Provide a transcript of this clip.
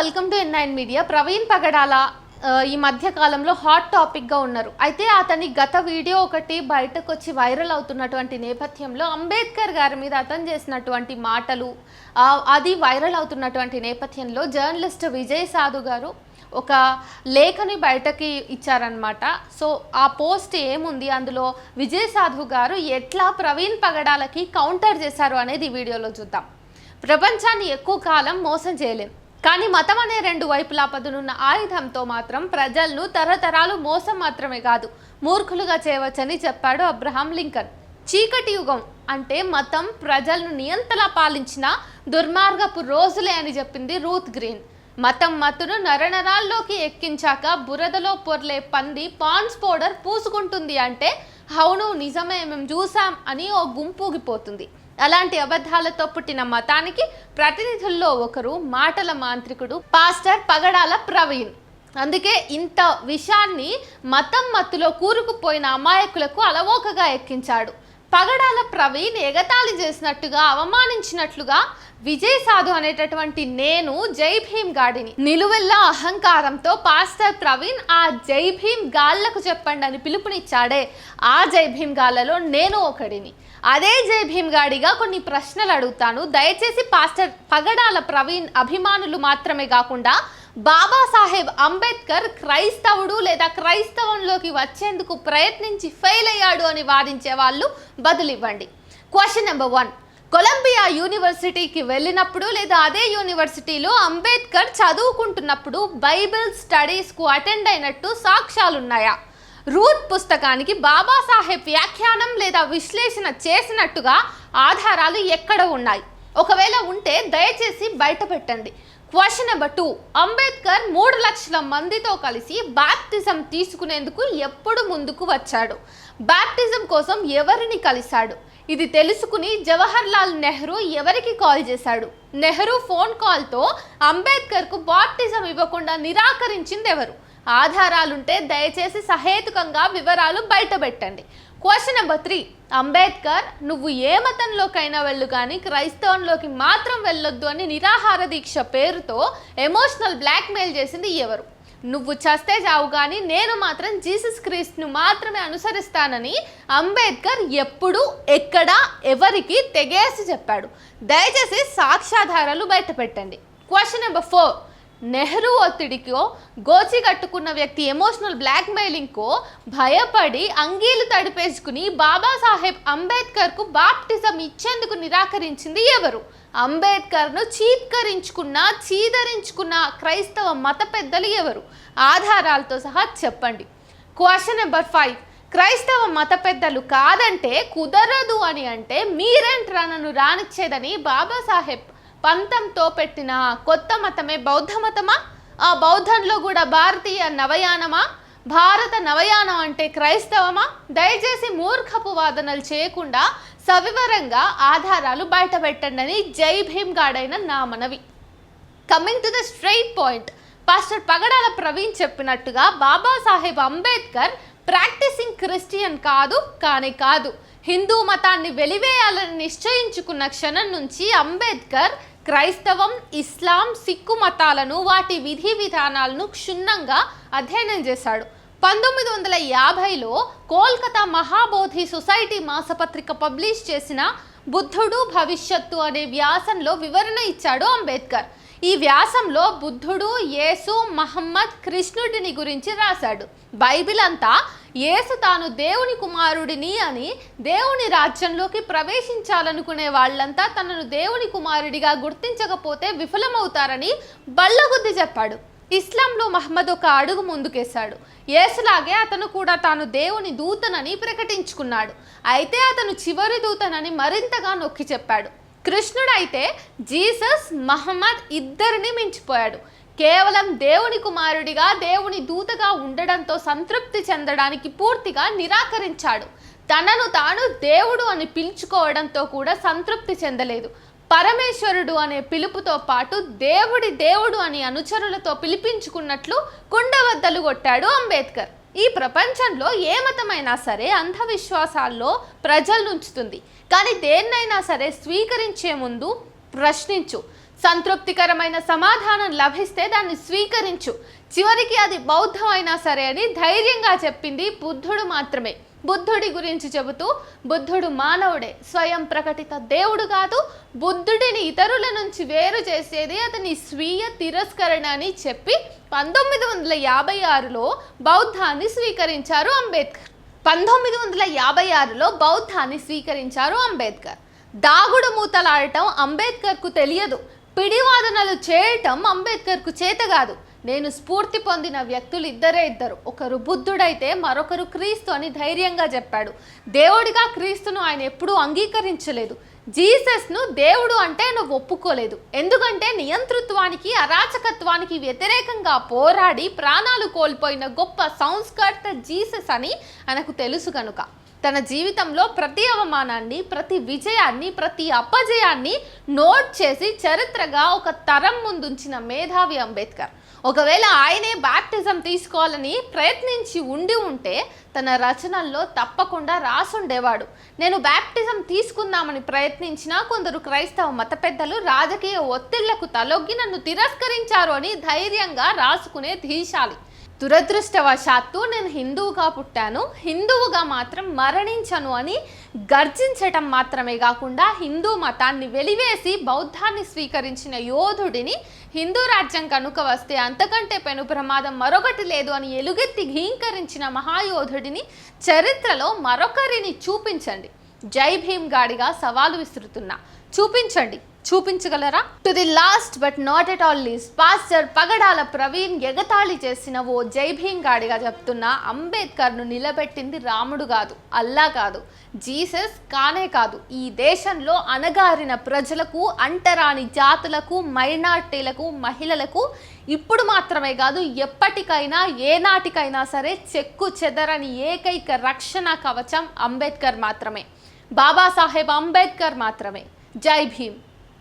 Welcome to N9 media. Praveen Pagadala ఈ మధ్య కాలంలో హాట్ టాపిక్గా ఉన్నారు. అయితే అతని గత వీడియో ఒకటి బయటకు వచ్చి వైరల్ అవుతున్నటువంటి నేపథ్యంలో అంబేద్కర్ గారి మీద అతను చేసినటువంటి మాటలు అది వైరల్ అవుతున్నటువంటి నేపథ్యంలో జర్నలిస్ట్ విజయ్ సాధు గారు ఒక లేఖని బయటకి ఇచ్చారనమాట. సో ఆ పోస్ట్ ఏముంది, అందులో విజయ్ సాధు గారు ఎట్లా ప్రవీణ్ పగడాలకి కౌంటర్ చేశారు అనేది ఈ వీడియోలో చూద్దాం. ప్రపంచాన్ని ఎక్కువ కాలం మోసం చేయలేం, కానీ మతం అనే రెండు వైపులా పదునున్న ఆయుధంతో మాత్రం ప్రజలను తరతరాలు మోసం మాత్రమే కాదు మూర్ఖులుగా చేయవచ్చని చెప్పాడు అబ్రహాం లింకన్. చీకటి యుగం అంటే మతం ప్రజలను నియంతలా పాలించిన దుర్మార్గపు రోజులే అని చెప్పింది రూత్ గ్రీన్. మతం మత్తును నరనరాల్లోకి ఎక్కించాక బురదలో పొర్లే పంది పాన్స్ పౌడర్ పూసుకుంటుంది అంటే అవును నిజమే మేము చూసాం అని ఓ గుంపుగిపోతుంది. అలాంటి అబద్ధాలతో పుట్టిన మతానికి ప్రతినిధుల్లో ఒకరు మాటల మాంత్రికుడు పాస్టర్ పగడాల ప్రవీణ్. అందుకే ఇంత విషయాన్ని మతం మత్తులో కూరుకుపోయిన అమాయకులకు అలవోకగా ఎక్కించాడు. పగడాల ప్రవీణ్ ఎగతాళి చేసినట్టుగా అవమానించినట్లుగా విజయ్ సాధు అనేటటువంటి నేను జై భీమ్ గాడిని నిలువెల్లా అహంకారంతో పాస్టర్ ప్రవీణ్ ఆ జై భీమ్ గాళ్లకు చెప్పండి అని పిలుపునిచ్చాడే, ఆ జై భీమ్ గాళ్లలో నేను ఒకడిని. అదే జై భీమ్ గాడిగా కొన్ని ప్రశ్నలు అడుగుతాను. దయచేసి పాస్టర్ పగడాల ప్రవీణ్ అభిమానులు మాత్రమే కాకుండా బాబాసాహెబ్ అంబేద్కర్ క్రైస్తవుడు లేదా క్రైస్తవంలోకి వచ్చేందుకు ప్రయత్నించి ఫెయిల్ అయ్యాడు అని వాదించే వాళ్ళు బదులివ్వండి. క్వశ్చన్ నెంబర్ 1, కొలంబియా యూనివర్సిటీకి వెళ్ళినప్పుడు లేదా అదే యూనివర్సిటీలో అంబేద్కర్ చదువుకుంటున్నప్పుడు బైబిల్ స్టడీస్కు అటెండ్ అయినట్టు సాక్ష్యాలున్నాయా? రూత్ పుస్తకానికి బాబాసాహెబ్ వ్యాఖ్యానం లేదా విశ్లేషణ చేసినట్టుగా ఆధారాలు ఎక్కడ ఉన్నాయి? ఒకవేళ ఉంటే దయచేసి బయట పెట్టండి. క్వశ్చన్ నెంబర్ 2, అంబేద్కర్ 3 లక్షల మందితో కలిసి బాప్టిజం తీసుకునేందుకు ఎప్పుడు ముందుకు వచ్చాడు? బాప్టిజం కోసం ఎవరిని కలిశాడు? ఇది తెలుసుకుని జవహర్ లాల్ నెహ్రూ ఎవరికి కాల్ చేశాడు? నెహ్రూ ఫోన్ కాల్తో అంబేద్కర్కు బాప్టిజం ఇవ్వకుండా నిరాకరించింది ఎవరు? ఆధారాలుంటే దయచేసి సహేతుకంగా వివరాలు బయట పెట్టండి. క్వశ్చన్ నెంబర్ 3, అంబేద్కర్ నువ్వు ఏ మతంలోకైనా వెళ్ళు కానీ క్రైస్తవంలోకి మాత్రం వెళ్ళొద్దు అని నిరాహార దీక్ష పేరుతో ఎమోషనల్ బ్లాక్మెయిల్ చేసింది ఎవరు? నువ్వు చస్తే చావు కానీ నేను మాత్రం జీసస్ క్రీస్తును మాత్రమే అనుసరిస్తానని అంబేద్కర్ ఎప్పుడు ఎక్కడ ఎవరికి తెగేసి చెప్పాడు? దయచేసి సాక్ష్యాధారాలు బయట పెట్టండి. క్వశ్చన్ నెంబర్ 4, నెహ్రూ ఒత్తిడికో గోచి కట్టుకున్న వ్యక్తి ఎమోషనల్ బ్లాక్మెయిలింగ్కో భయపడి అంగీలు తడిపేసుకుని బాబాసాహెబ్ అంబేద్కర్కు బాప్టిజం ఇచ్చేందుకు నిరాకరించింది ఎవరు? అంబేద్కర్ను చీదరించుకున్న క్రైస్తవ మత పెద్దలు ఎవరు? ఆధారాలతో సహా చెప్పండి. క్వశ్చన్ నెంబర్ 5, క్రైస్తవ మత పెద్దలు కాదంటే కుదరదు అని అంటే మీరేంట్రా నన్ను రానిచ్చేదని బాబాసాహెబ్ పంతంతో పెట్టిన కొత్త మతమే బౌద్ధ మతమా? ఆ బౌద్ధంలో కూడా భారతీయ నవయానమా? భారత నవయానం అంటే క్రైస్తవమా? దయచేసి మూర్ఖపు వాదనలు చేయకుండా సవివరంగా ఆధారాలు బయట పెట్టండి అని జై భీమ్ గాడైన నా మనవి. Coming to the straight point, pastor Pagadala Praveen చెప్పినట్టుగా బాబాసాహెబ్ అంబేద్కర్ ప్రాక్టీసింగ్ క్రిస్టియన్ కాదు. హిందూ మతాన్ని వెలివేయాలని నిశ్చయించుకున్న క్షణం నుంచి అంబేద్కర్ క్రైస్తవం, ఇస్లాం, సిక్కు మతాలను వాటి విధి విధానాలను క్షుణ్ణంగా అధ్యయనం చేశాడు. 1950లో కోల్కతా మహాబోధి సొసైటీ మాసపత్రిక పబ్లిష్ చేసిన బుద్ధుడు భవిష్యత్తు అనే వ్యాసంలో వివరణ ఇచ్చాడు అంబేద్కర్. ఈ వ్యాసంలో బుద్ధుడు, యేసు, మహమ్మద్, కృష్ణుడిని గురించి రాశాడు. బైబిల్ అంతా యేసు తాను దేవుని కుమారుడిని అని, దేవుని రాజ్యంలోకి ప్రవేశించాలనుకునే వాళ్ళంతా తనను దేవుని కుమారుడిగా గుర్తించకపోతే విఫలమవుతారని బల్లగుద్ది చెప్పాడు. ఇస్లాంలో మహమ్మద్ ఒక అడుగు ముందుకేశాడు. యేసులాగే అతను కూడా తాను దేవుని దూతనని ప్రకటించుకున్నాడు. అయితే అతను చివరి దూతనని మరింతగా నొక్కి చెప్పాడు. కృష్ణుడైతే జీసస్, మహమ్మద్ ఇద్దరిని మించిపోయాడు. కేవలం దేవుని కుమారుడిగా, దేవుని దూతగా ఉండడంతో సంతృప్తి చెందడానికి పూర్తిగా నిరాకరించాడు. తనను తాను దేవుడు అని పిలుచుకోవడంతో కూడా సంతృప్తి చెందలేదు. పరమేశ్వరుడు అనే పిలుపుతో పాటు దేవుడు అని అనుచరులతో పిలిపించుకున్నట్లు కుండబద్దలు కొట్టాడు అంబేద్కర్. ఈ ప్రపంచంలో ఏ మతమైనా సరే అంధవిశ్వాసాల్లో ప్రజలు ఉంచుతుంది, కానీ దేన్నైనా సరే స్వీకరించే ముందు ప్రశ్నించు. సంతృప్తికరమైన సమాధానం లభిస్తే దాన్ని స్వీకరించు, చివరికి అది బౌద్ధం అయినా సరే అని ధైర్యంగా చెప్పింది బుద్ధుడు మాత్రమే. బుద్ధుడి గురించి చెబుతూ, బుద్ధుడు మానవుడే, స్వయం ప్రకటిత దేవుడు కాదు, బుద్ధుడిని ఇతరుల నుంచి వేరు చేసేది అతని స్వీయ తిరస్కరణ అని చెప్పి 1956లో బౌద్ధాన్ని స్వీకరించారు అంబేద్కర్. 1956లో బౌద్ధాన్ని స్వీకరించారు అంబేద్కర్. దాగుడు మూతలాడటం అంబేద్కర్కు తెలియదు, పిడివాదనలు చేయటం అంబేద్కర్కు చేత కాదు. నేను స్ఫూర్తి పొందిన వ్యక్తులు ఇద్దరు, ఒకరు బుద్ధుడైతే మరొకరు క్రీస్తు అని ధైర్యంగా చెప్పాడు. దేవుడిగా క్రీస్తును ఆయన ఎప్పుడూ అంగీకరించలేదు. జీసస్ను దేవుడు అంటే నువ్వు ఒప్పుకోలేదు, ఎందుకంటే నియంతృత్వానికి అరాచకత్వానికి వ్యతిరేకంగా పోరాడి ప్రాణాలు కోల్పోయిన గొప్ప సంస్కర్త జీసస్ అని ఆయనకు తెలుసు కనుక. తన జీవితంలో ప్రతి అవమానాన్ని, ప్రతి విజయాన్ని, ప్రతి అపజయాన్ని నోట్ చేసి చరిత్రగా ఒక తరం ముందుంచిన మేధావి అంబేద్కర్. ఒకవేళ ఆయనే బాప్టిజం తీసుకోవాలని ప్రయత్నించి ఉంటే తన రచనల్లో తప్పకుండా రాసుండేవాడు. నేను బాప్టిజం తీసుకుందామని ప్రయత్నించినా కొందరు క్రైస్తవ మత పెద్దలు రాజకీయ ఒత్తిళ్లకు తలొగ్గి నన్ను తిరస్కరించారు అని ధైర్యంగా రాసుకునే ధీశాలి. దురదృష్టవశాత్తు నేను హిందువుగా పుట్టాను, హిందువుగా మాత్రం మరణించను అని గర్జించటం మాత్రమే కాకుండా హిందూ మతాన్ని వెలివేసి బౌద్ధాన్ని స్వీకరించిన యోధుడిని హిందూ రాజ్యం కనుక వస్తే అంతకంటే పెను ప్రమాదం మరొకటి లేదు అని ఎలుగెత్తి ఘీంకరించిన మహాయోధుడిని చరిత్రలో మరొకరిని చూపించండి. జై భీమ్ గాడిగా సవాలు విసురుతున్నా, చూపించండి. చూపించగలరా? To the last but not at all least, pastor Pagadala Praveen ఎగతాళి చేసిన ఓ జై భీమ్ గాడిగా చెప్తున్న అంబేద్కర్ను నిలబెట్టింది రాముడు కాదు, అల్లా కాదు, జీసస్ కానే కాదు. ఈ దేశంలో అణగారిన ప్రజలకు, అంటరాని జాతులకు, మైనార్టీలకు, మహిళలకు ఇప్పుడు మాత్రమే కాదు ఎప్పటికైనా ఏనాటికైనా సరే చెక్కు చెదరని ఏకైక రక్షణ కవచం అంబేద్కర్ మాత్రమే, బాబాసాహెబ్ అంబేద్కర్ మాత్రమే. జై భీమ్.